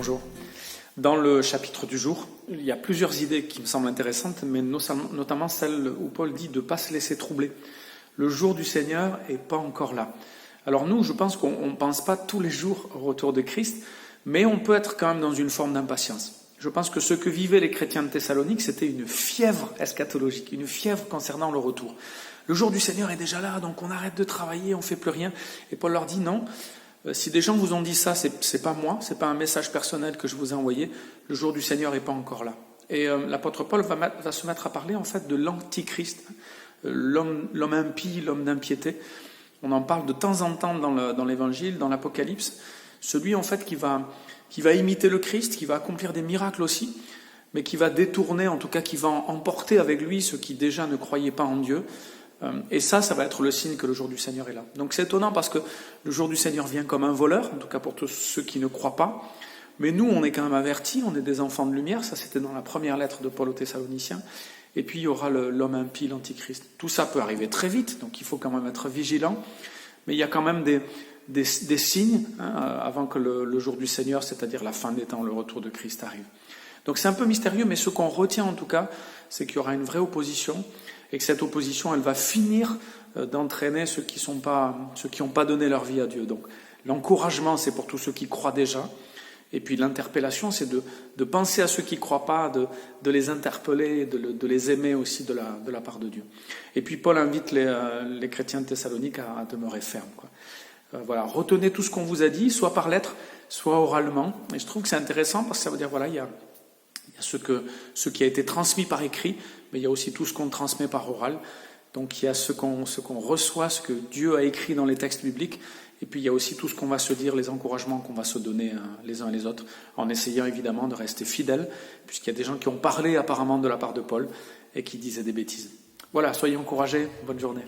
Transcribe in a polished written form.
bonjour. Dans le chapitre du jour, il y a plusieurs idées qui me semblent intéressantes, mais notamment celle où Paul dit de ne pas se laisser troubler. Le jour du Seigneur n'est pas encore là. Alors nous, je pense qu'on ne pense pas tous les jours au retour de Christ, mais on peut être quand même dans une forme d'impatience. Je pense que ce que vivaient les chrétiens de Thessalonique, c'était une fièvre eschatologique, une fièvre concernant le retour. Le jour du Seigneur est déjà là, donc on arrête de travailler, on ne fait plus rien. Et Paul leur dit non. Si des gens vous ont dit ça, c'est pas moi, c'est pas un message personnel que je vous ai envoyé. Le jour du Seigneur n'est pas encore là. Et l'apôtre Paul va se mettre à parler en fait de l'antichrist, l'homme impie, l'homme d'impiété. On en parle de temps en temps dans l'Évangile, dans l'Apocalypse. Celui en fait qui va imiter le Christ, qui va accomplir des miracles aussi, mais qui va détourner, en tout cas qui va emporter avec lui ceux qui déjà ne croyaient pas en Dieu. Et ça va être le signe que le jour du Seigneur est là. Donc c'est étonnant parce que le jour du Seigneur vient comme un voleur, en tout cas pour tous ceux qui ne croient pas. Mais nous, on est quand même avertis, on est des enfants de lumière, ça c'était dans la première lettre de Paul aux Thessaloniciens. Et puis il y aura l'homme impie, l'antichrist. Tout ça peut arriver très vite, donc il faut quand même être vigilant. Mais il y a quand même des signes avant que le jour du Seigneur, c'est-à-dire la fin des temps, le retour de Christ arrive. Donc c'est un peu mystérieux, mais ce qu'on retient en tout cas, c'est qu'il y aura une vraie opposition, et que cette opposition, elle va finir d'entraîner ceux qui n'ont pas donné leur vie à Dieu. Donc l'encouragement, c'est pour tous ceux qui croient déjà, et puis l'interpellation, c'est de penser à ceux qui ne croient pas, de les interpeller, de les aimer aussi de la part de Dieu. Et puis Paul invite les chrétiens de Thessalonique à demeurer fermes, quoi. Voilà, retenez tout ce qu'on vous a dit, soit par lettre, soit oralement. Et je trouve que c'est intéressant parce que ça veut dire, voilà, il y a ce qui a été transmis par écrit, mais il y a aussi tout ce qu'on transmet par oral. Donc il y a ce qu'on reçoit, ce que Dieu a écrit dans les textes bibliques, et puis il y a aussi tout ce qu'on va se dire, les encouragements qu'on va se donner les uns et les autres, en essayant évidemment de rester fidèles, puisqu'il y a des gens qui ont parlé apparemment de la part de Paul, et qui disaient des bêtises. Voilà, soyez encouragés, bonne journée.